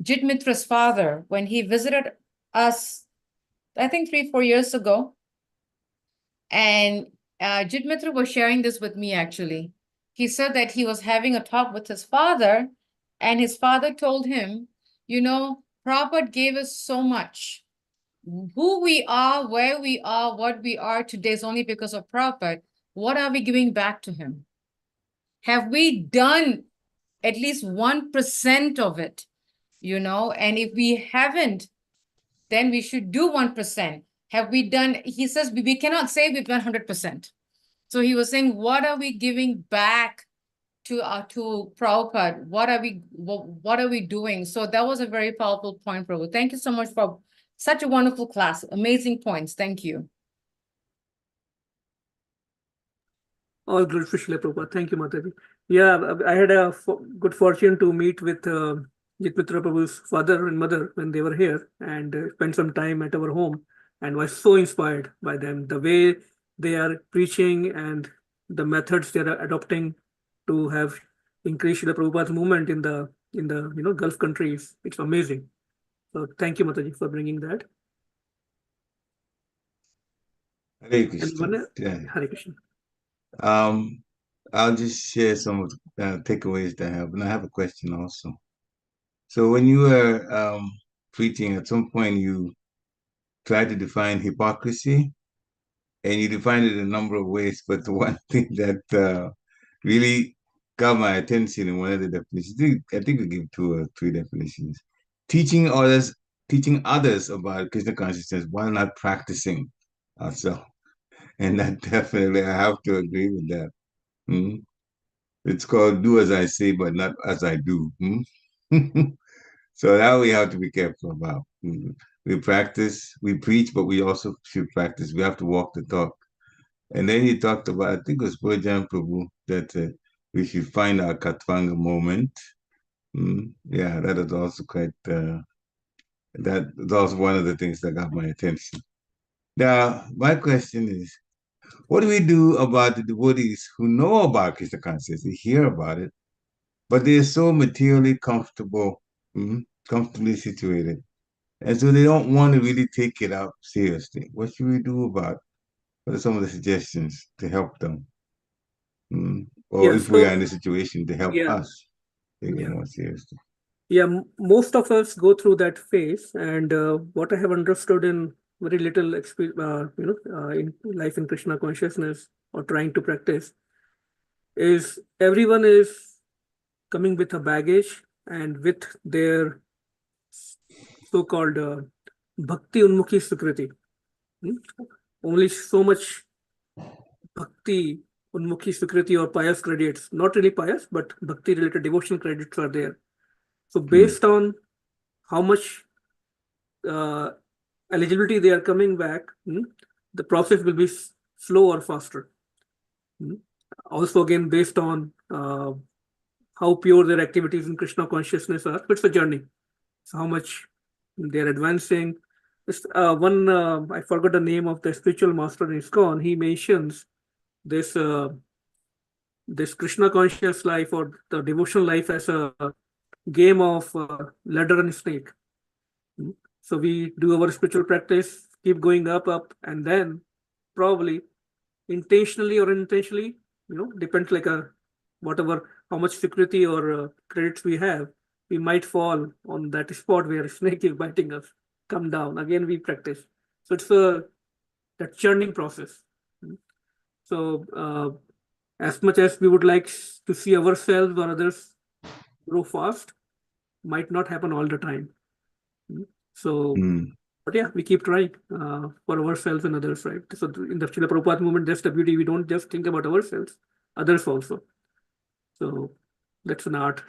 Jit Mitra's father when he visited us, I think 3-4 years ago. And Jit Mitra was sharing this with me, actually. He said that he was having a talk with his father, and his father told him, Prabhupada gave us so much. Who we are, where we are, what we are today is only because of Prabhupada. What are we giving back to him? Have we done at least 1% of it? And if we haven't, then we should do 1%. Have we done? He says we cannot say we've done 100%. So he was saying, what are we giving back to Prabhupada? What are we doing? So that was a very powerful point, Prabhu. Thank you so much for such a wonderful class. Amazing points. Thank you. All good for Srila Prabhupada. Thank you, Mataji. Yeah, I had a good fortune to meet with Jitmitra Prabhu's father and mother when they were here, and spent some time at our home, and was so inspired by them, the way they are preaching and the methods they are adopting to have increased Srila Prabhupada's movement in the Gulf countries. It's amazing. So thank you, Mataji, for bringing that. Hare Krishna. Hare Krishna. I'll just share some of the takeaways that I have, and I have a question also. So when you were preaching, at some point you tried to define hypocrisy, and you define it in a number of ways. But the one thing that really got my attention in one of the definitions, I think we give 2 or 3 definitions. Teaching others about Krishna consciousness while not practicing ourselves. And that definitely, I have to agree with that. Mm. It's called do as I say, but not as I do. Mm. So that we have to be careful about. Mm. We practice, we preach, but we also should practice. We have to walk the talk. And then he talked about, I think it was Pujan Prabhu, that we should find our Katvanga moment. Mm. Yeah, that is also that is also one of the things that got my attention. Now, my question is, what do we do about the devotees who know about Krishna consciousness, they hear about it, but they're so materially comfortable, comfortably situated, and so they don't want to really take it up seriously? What should we do about it? What are some of the suggestions to help them? Or Yeah. if we are in So a situation, to help yeah, us take it yeah, more seriously? yeah. Most of us go through that phase, and what I have understood in very little experience, in life in Krishna consciousness or trying to practice, is everyone is coming with a baggage and with their so-called bhakti unmukhi sukriti. Hmm? Only so much bhakti unmukhi sukriti or pious credits, not really pious, but bhakti related devotional credits are there. So Mm, based on how much uh, eligibility they are coming back, the process will be slow or faster. Hmm. Also, again, based on how pure their activities in Krishna consciousness are, it's a journey. So how much they're advancing. One, I forgot the name of the spiritual master in ISKCON. He mentions this this Krishna conscious life or the devotional life as a game of ladder and snake. Mm. So we do our spiritual practice, keep going up, and then probably intentionally or unintentionally, depends like a whatever how much security or credits we have, we might fall on that spot where a snake is biting us. Come down again. We practice. So it's a that churning process. Mm. So as much as we would like to see ourselves or others grow fast, might not happen all the time. Mm. So, mm. but yeah, we keep trying for ourselves and others, right? So in the Srila Prabhupada movement, that's the beauty. We don't just think about ourselves, others also. So that's an art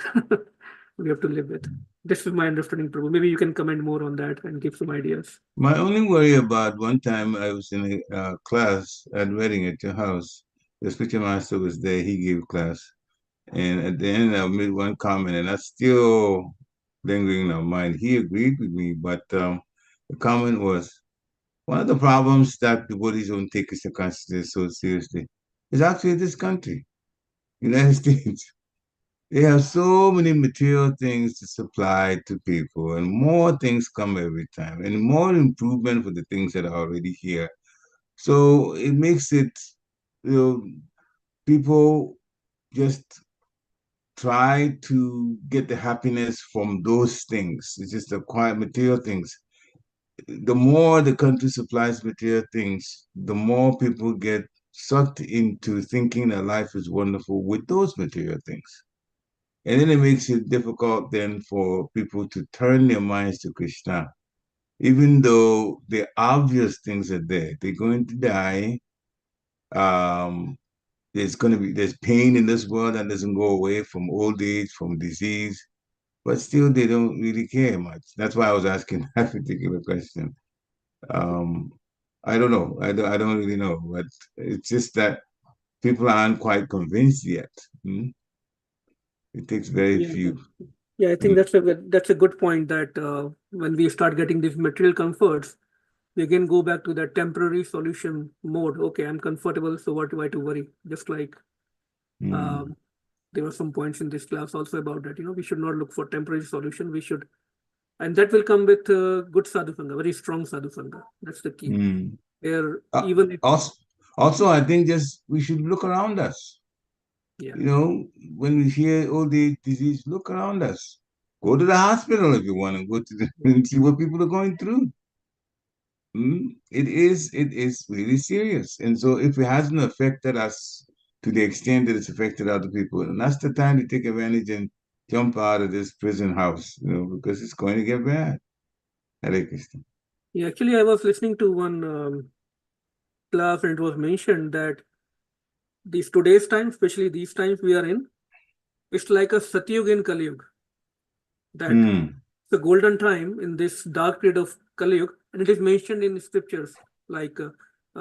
we have to live with. This is my understanding, Prabhu. Maybe you can comment more on that and give some ideas. My only worry about one time I was in a class at wedding at your house. The spiritual master was there. He gave class. And at the end, I made one comment, and that's still lingering in our mind. He agreed with me, but the comment was one of the problems that devotees don't take Krishna consciousness so seriously is actually this country, United States. They have so many material things to supply to people, and more things come every time, and more improvement for the things that are already here. So it makes it, you know, people just try to get the happiness from those things. It's just the quiet material things. The more the country supplies material things, the more people get sucked into thinking that life is wonderful with those material things. And then it makes it difficult then for people to turn their minds to Krishna, even though the obvious things are there. They're going to die. Um, there's pain in this world that doesn't go away from old age, from disease, but still they don't really care much. That's why I was asking that particular question. Um, I don't know. I don't really know, but it's just that people aren't quite convinced yet. It takes very Yeah, few. yeah. I think Mm, that's a good point. That when we start getting these material comforts, we again go back to that temporary solution mode. Okay, I'm comfortable, so what do I to worry? Just like mm, um, there were some points in this class also about that. We should not look for temporary solution. We should, and that will come with good sadhu sangha, very strong sadhu sangha. That's the key. mm. Where Uh, even if, also, I think just we should look around us. yeah, When we hear old age disease, look around us. Go to the hospital if you want to go to and see what people are going through. it is really serious. And so if it hasn't affected us to the extent that it's affected other people, and that's the time to take advantage and jump out of this prison house, because it's going to get bad. Hare Krishna. Yeah, actually, I was listening to one class, and it was mentioned that these today's time, especially these times we are in, it's like a Satyug in Kali Yuga. That the golden time in this dark period of Kali Yuga, and it is mentioned in scriptures, like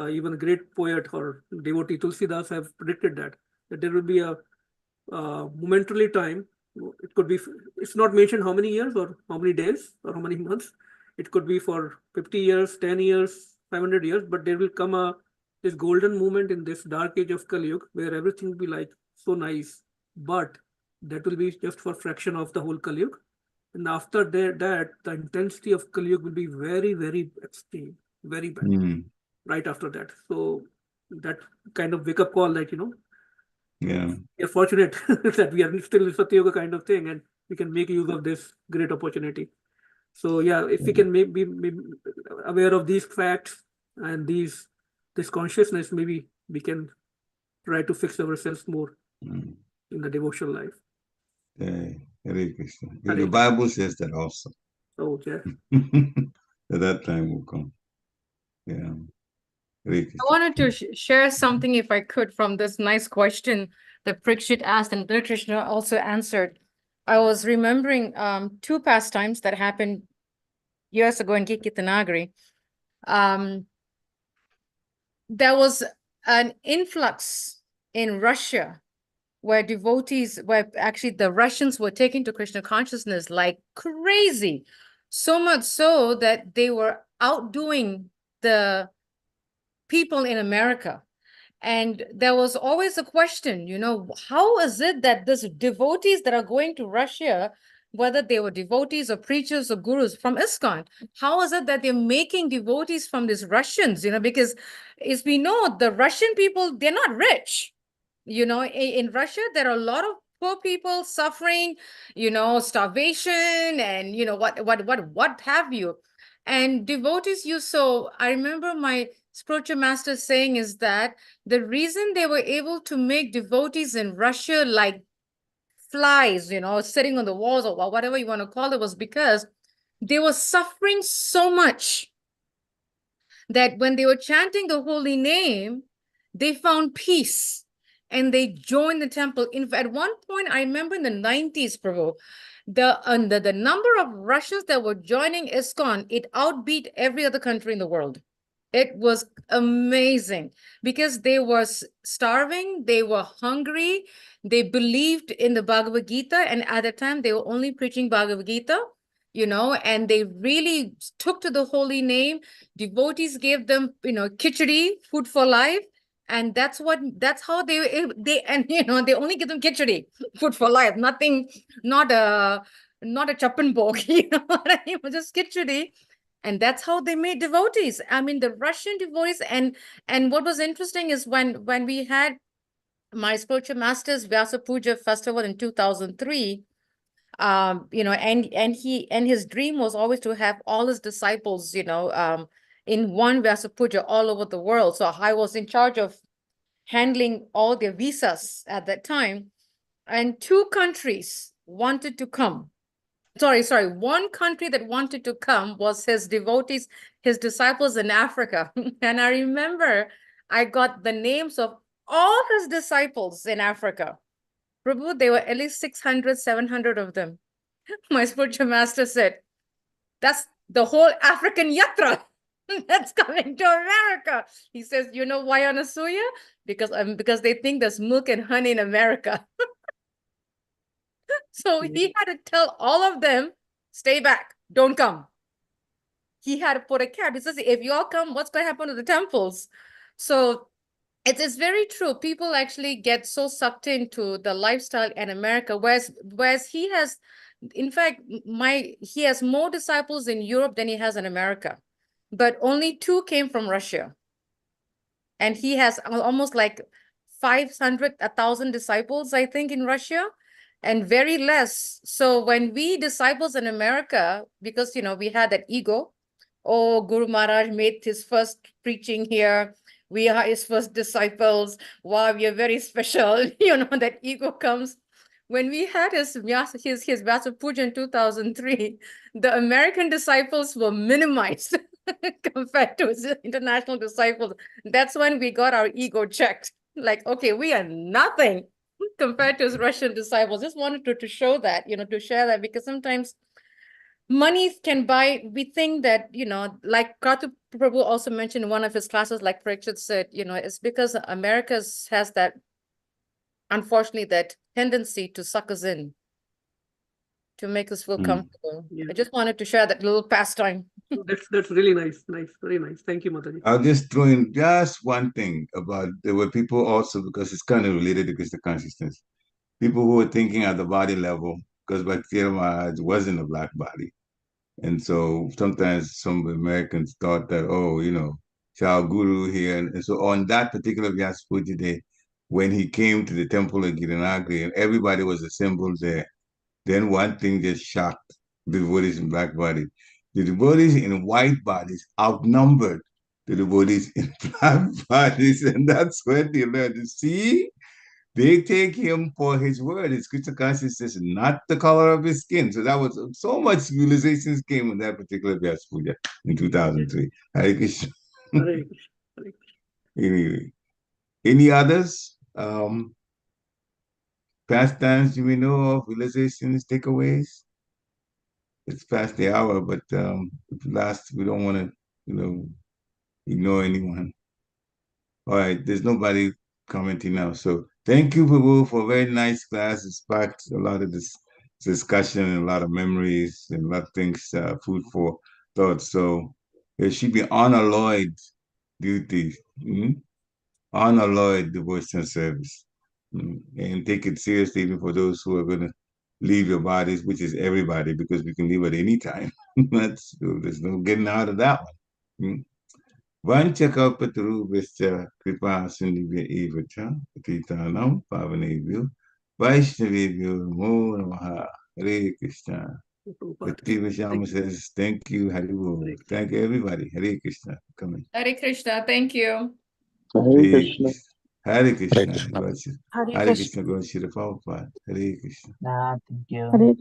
even a great poet or devotee Tulsidas have predicted that there will be a momentarily time. It could be, it's not mentioned how many years or how many days or how many months. It could be for 50 years, 10 years, 500 years, but there will come this golden moment in this dark age of Kali Yuga where everything will be like so nice, but that will be just for fraction of the whole Kali Yuga. And after that, the intensity of Kali Yuga will be very, very extreme, very bad, right after that. So that kind of wake up call that, yeah, we are fortunate that we are still in Satya Yoga kind of thing, and we can make use of this great opportunity. So yeah, if we can be aware of these facts and this consciousness, maybe we can try to fix ourselves more in the devotional life. Hare Krishna. Hare The Krishna. Bible says that also. Oh, yeah. That time will come. Yeah. Hare I Krishna. wanted to share something, if I could, from this nice question that Prikshit asked and Krishna also answered. I was remembering two pastimes that happened years ago in Kikitanagari. There was an influx in Russia where actually the Russians were taken to Krishna consciousness like crazy. So much so that they were outdoing the people in America. And there was always a question, how is it that these devotees that are going to Russia, whether they were devotees or preachers or gurus from ISKCON, how is it that they're making devotees from these Russians? Because as we know, the Russian people, they're not rich. In Russia, there are a lot of poor people suffering, starvation and, what have you. And devotees I remember my spiritual master saying is that the reason they were able to make devotees in Russia like flies, sitting on the walls or whatever you want to call it, was because they were suffering so much that when they were chanting the holy name, they found peace and they joined the temple. At one point, I remember in the 90s, Prabhu, the number of Russians that were joining ISKCON, it outbeat every other country in the world. It was amazing because they were starving, they were hungry, they believed in the Bhagavad Gita, and at the time they were only preaching Bhagavad Gita, and they really took to the holy name. Devotees gave them, khichdi, food for life. And that's how they they only give them khichdi, food for life, nothing, not a chappan bog, just khichdi. And that's how they made devotees. I mean, the Russian devotees, and what was interesting is when we had my spiritual master's Vyasa Puja festival in 2003, and his dream was always to have all his disciples, in one Vyasa Puja all over the world. So I was in charge of handling all their visas at that time, and two countries wanted to come. One country that wanted to come was his devotees, his disciples in Africa. And I remember I got the names of all his disciples in Africa. Prabhu, there were at least 600, 700 of them. My spiritual master said, that's the whole African yatra that's coming to America. He says, you know why, Anasuya? Because they think there's milk and honey in America. So he had to tell all of them, stay back, don't come. He had to put a cap. He says, if you all come, what's going to happen to the temples? So it's very true. People actually get so sucked into the lifestyle in America, whereas he has, in fact, he has more disciples in Europe than he has in America, but only 2 came from Russia. And he has almost like 500, 1,000 disciples, I think, in Russia, and very less. So when we disciples in America, because, we had that ego, oh, Guru Maharaj made his first preaching here. We are his first disciples. Wow, we are very special. That ego comes. When we had his Vyasa Puja in 2003, the American disciples were minimized compared to his international disciples. That's when we got our ego checked. Like, okay, we are nothing compared to his Russian disciples. Just wanted to show that, to share that, because sometimes money can buy. We think that, like Kartu Prabhu also mentioned in one of his classes, like Parikshit said, it's because America has that, unfortunately, that tendency to suck us in, to make us feel comfortable. Yeah. I just wanted to share that little pastime. That's really nice. Very nice. Thank you, Mataji. I'll just throw in just one thing about there were people also, because it's kind of related to Krishna consciousness. People who were thinking at the body level, because Bhakti Maharaj wasn't a black body. And so sometimes some Americans thought that, Shao Guru here. And so on that particular Vyasa Puja day, when he came to the temple of Girinagri and everybody was assembled there, then one thing just shocked the devotees in black bodies. The devotees in white bodies outnumbered the devotees in black bodies. And that's when they learned to see. They take him for his word. His Krishna consciousness, not the color of his skin. So that was so much realizations came in that particular Vyasa Puja in 2003. Hare Krishna. Hare Krishna. Hare Krishna. Anyway, any others? Pastimes you may know of, realizations, takeaways? It's past the hour, but we don't want to, ignore anyone. All right, there's nobody commenting now. So thank you, Prabhu, for a very nice class. It sparked a lot of this discussion and a lot of memories and a lot of things, food for thought. So there should be unalloyed duty, unalloyed devotional service. And take it seriously even for those who are going to leave your bodies, which is everybody, because we can leave at any time. There's no getting out of that one. Vanchakalpatarubhascha kripa sindhya eva cha patitanam pavanebhyo Vaishnavebhyo namo namaha. Hare Krishna. Bhakti Vishama says, thank you, Haribo. Thank you, everybody. Hare Krishna. Coming. Hare Krishna. Thank you. Hare Krishna. Hare Krishna. Hare Krishna. Hare Krishna. God Shri Prabhupada. Hare Krishna. Thank you. Hare